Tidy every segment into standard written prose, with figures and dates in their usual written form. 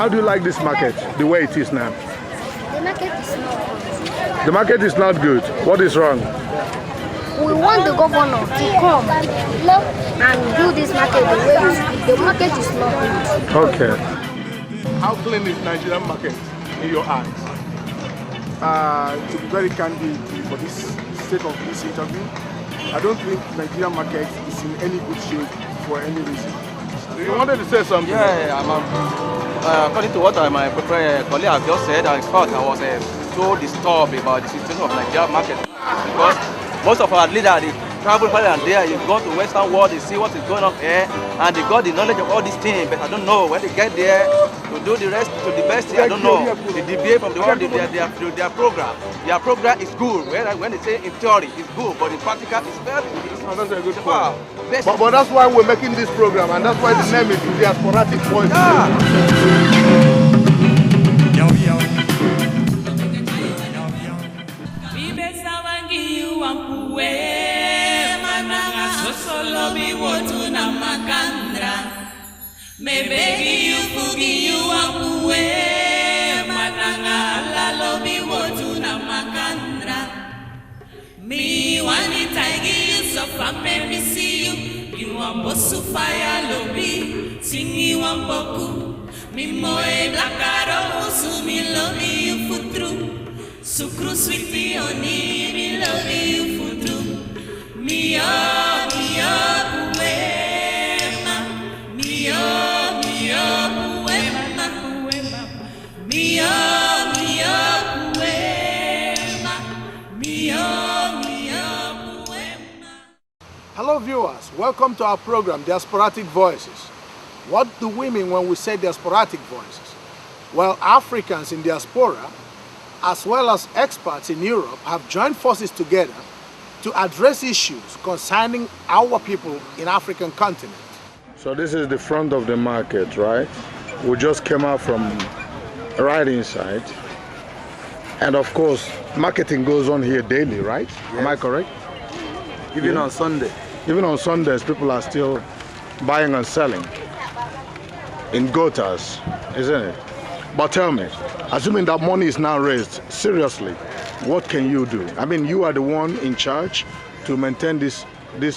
How do you like this market, the way it is now? The market is not good. The market is not good. What is wrong? We want the governor to come and do this market the way we speak. The market is not good. Okay. How clean is Nigerian market in your eyes? To be very candid for this sake of this interview, I don't think Nigerian market is in any good shape for any reason. You wanted to say something? Yeah, according to what my colleague have just said, in fact, I was so disturbed about the situation of Nigerian market because most of our leaders, they travel far and there, you go to Western world, they see what is going on here, and they got the knowledge of all these things, but I don't know when they get there to do the rest, to the best thing, I don't know. They deviate from the world, their program. Their program is good. When they say in theory it's good, but in practical it's very good. That's a good point. But that's why we're making this program, and that's why the name is Diasporatic Voices. Me want it, I give you so far, me see you. You want bosu fire lobby, sing you want boku. Me moe black arrow, so me love you for true. Sucru sweetie honey, me love you for true. Me oh, poema. Me oh, poema. Me oh, poema. Me oh. Hello viewers, welcome to our program Diasporatic Voices. What do we mean when we say Diasporatic Voices? Well, Africans in diaspora as well as experts in Europe have joined forces together to address issues concerning our people in African continent. So this is the front of the market, right? We just came out from right inside. And of course, marketing goes on here daily, right? Yes. Am I correct? Even on Sunday. Even on Sundays, people are still buying and selling in gutters, isn't it? But tell me, assuming that money is now raised, seriously, what can you do? I mean, you are the one in charge to maintain this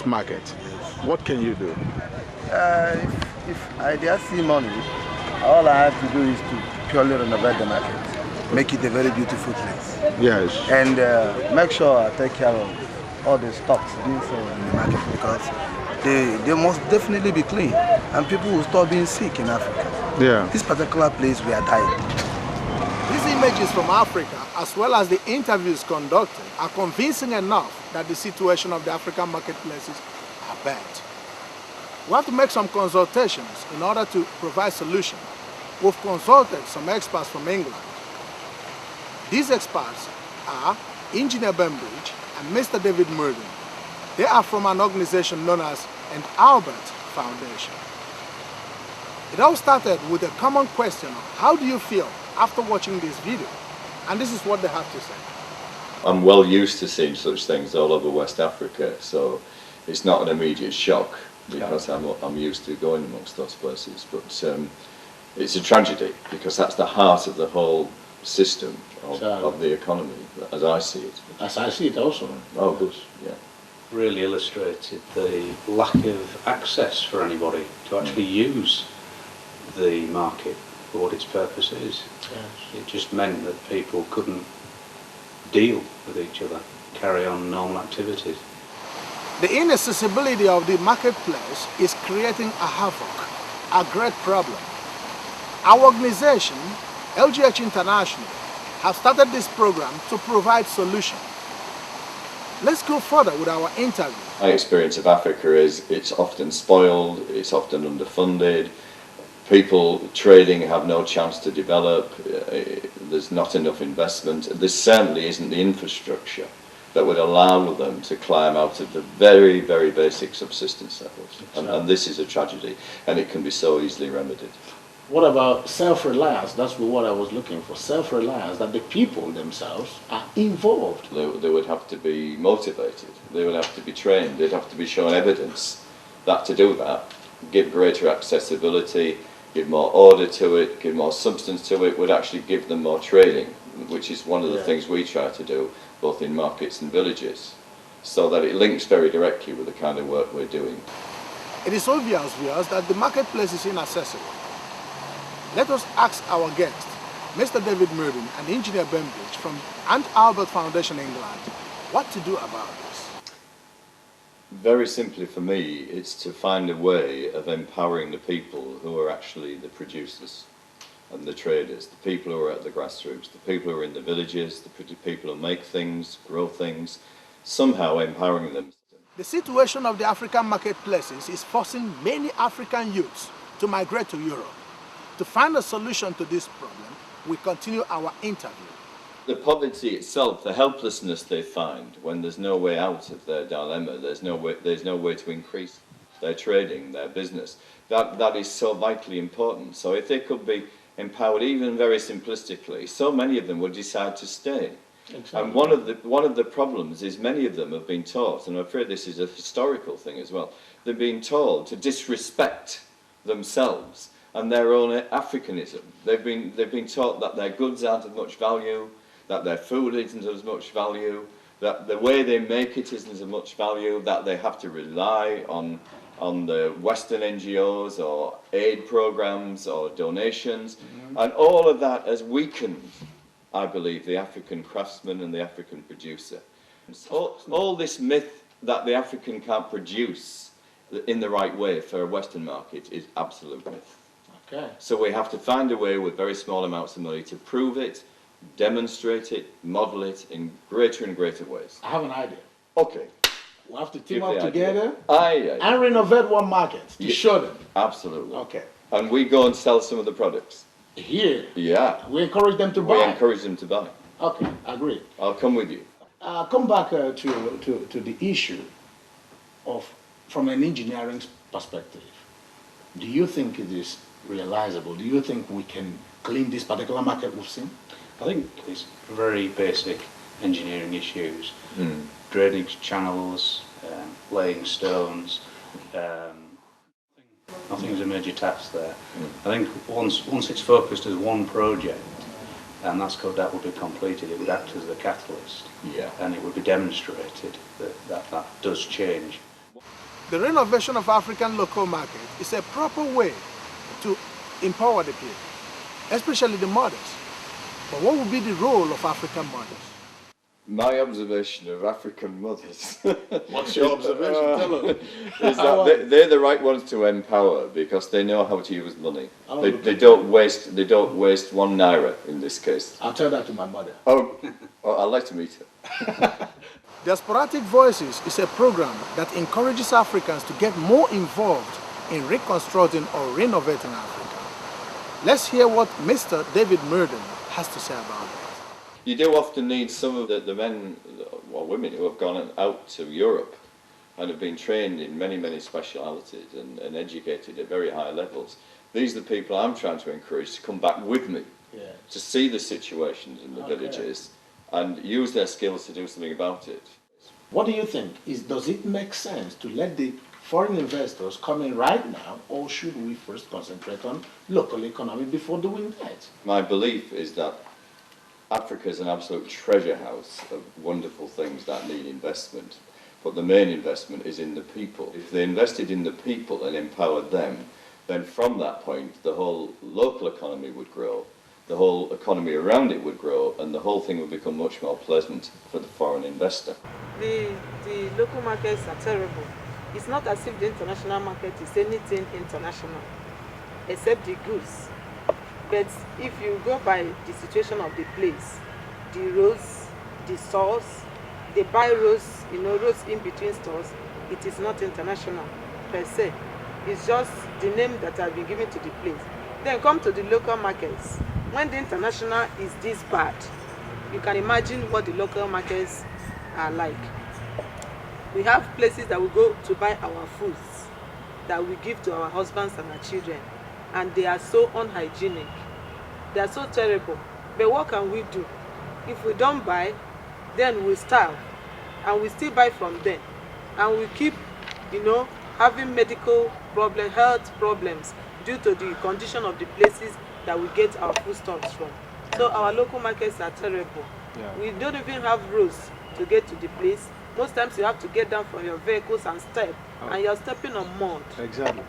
market. What can you do? If I just see money, all I have to do is to purely renovate the market, make it a very beautiful place. Yes. And make sure I take care of all the stocks being sold in the market because they must definitely be clean and people will stop being sick in Africa. Yeah. This particular place we are dying. These images from Africa as well as the interviews conducted are convincing enough that the situation of the African marketplaces are bad. We have to make some consultations in order to provide solutions. We've consulted some experts from England. These experts are Engineer Bembridge and Mr. David Murden. They are from an organization known as an Albert Foundation. It all started with a common question of how do you feel after watching this video? And this is what they have to say. I'm well used to seeing such things all over West Africa, so it's not an immediate shock because I'm used to going amongst those places. But it's a tragedy because that's the heart of the whole system of the economy, as I see it. As I see it also. Oh, good, yeah. Really illustrated the lack of access for anybody to actually use the market for what its purpose is. Yes. It just meant that people couldn't deal with each other, carry on normal activities. The inaccessibility of the marketplace is creating a havoc, a great problem. Our organization, LGH International, have started this program to provide solutions. Let's go further with our interview. My experience of Africa is it's often spoiled, it's often underfunded, people trading have no chance to develop, there's not enough investment, there certainly isn't the infrastructure that would allow them to climb out of the very, very basic subsistence levels. And this is a tragedy, and it can be so easily remedied. What about self-reliance? That's what I was looking for. Self-reliance, that the people themselves are involved. They would have to be motivated, they would have to be trained, they'd have to be shown evidence that to do that, give greater accessibility, give more order to it, give more substance to it, would actually give them more trading, which is one of the things we try to do, both in markets and villages, so that it links very directly with the kind of work we're doing. It is obvious, viewers, that the marketplace is inaccessible. Let us ask our guest, Mr. David Murden and Engineer Bembridge from Aunt Albert Foundation, England, what to do about this. Very simply for me, it's to find a way of empowering the people who are actually the producers and the traders, the people who are at the grassroots, the people who are in the villages, the people who make things, grow things, somehow empowering them. The situation of the African marketplaces is forcing many African youths to migrate to Europe. To find a solution to this problem, we continue our interview. The poverty itself, the helplessness they find when there's no way out of their dilemma, there's no way to increase their trading, their business, that is so vitally important. So if they could be empowered, even very simplistically, so many of them would decide to stay. Exactly. And one of the problems is many of them have been taught, and I'm afraid this is a historical thing as well, they're being told to disrespect themselves and their own Africanism. They've been taught that their goods aren't of much value, that their food isn't of much value, that the way they make it isn't of much value, that they have to rely on the Western NGOs or aid programs or donations, and all of that has weakened, I believe, the African craftsman and the African producer. All this myth that the African can't produce in the right way for a Western market is absolute myth. Okay. So we have to find a way with very small amounts of money to prove it, demonstrate it, model it in greater and greater ways. I have an idea. Okay. We have to team up together and renovate one market to show them. Absolutely. Okay. And we go and sell some of the products. Here? Yeah. We encourage them to buy? We encourage them to buy. Okay, agreed. I'll come with you. Come back to the issue of, from an engineering perspective, do you think it is realizable? Do you think we can clean this particular market we've seen? I think it's very basic engineering issues. Drainage channels, laying stones. Nothing's a major task there. I think once it's focused as one project, and that would be completed, it would act as a catalyst, and it would be demonstrated that does change. The renovation of African local market is a proper way to empower the people, especially the mothers. But what would be the role of African mothers? My observation of African mothers. What's your observation? Tell us. Is that they're the right ones to empower because they know how to use money. They don't waste £1 in this case. I'll tell that to my mother. Oh, I'd like to meet her. Diasporatic Voices is a program that encourages Africans to get more involved in reconstructing or renovating Africa. Let's hear what Mr. David Murden has to say about it. You do often need some of the men or women who have gone out to Europe and have been trained in many specialities and educated at very high levels. These are the people I'm trying to encourage to come back with me to see the situations in the villages and use their skills to do something about it. What do you think? Does it make sense to let the foreign investors come in right now, or should we first concentrate on local economy before doing that? My belief is that Africa is an absolute treasure house of wonderful things that need investment, but the main investment is in the people. If they invested in the people and empowered them, then from that point the whole local economy would grow, the whole economy around it would grow, and the whole thing would become much more pleasant for the foreign investor. The local markets are terrible. It's not as if the international market is anything international, except the goods. But if you go by the situation of the place, the roads, the stores, they buy roads, roads in between stores, it is not international per se. It's just the name that has been given to the place. Then come to the local markets. When the international is this bad, you can imagine what the local markets are like. We have places that we go to buy our foods that we give to our husbands and our children, and they are so unhygienic. They are so terrible. But what can we do? If we don't buy, then we starve, and we still buy from them, and we keep, having medical health problems due to the condition of the places that we get our foodstuffs from. So our local markets are terrible. Yeah. We don't even have roads to get to the place. Most times you have to get down from your vehicles and step, and you're stepping on mud. Exactly.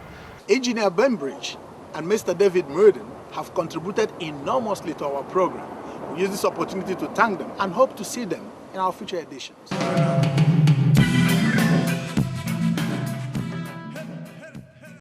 Engineer Bembridge and Mr. David Murden have contributed enormously to our program. We use this opportunity to thank them and hope to see them in our future editions.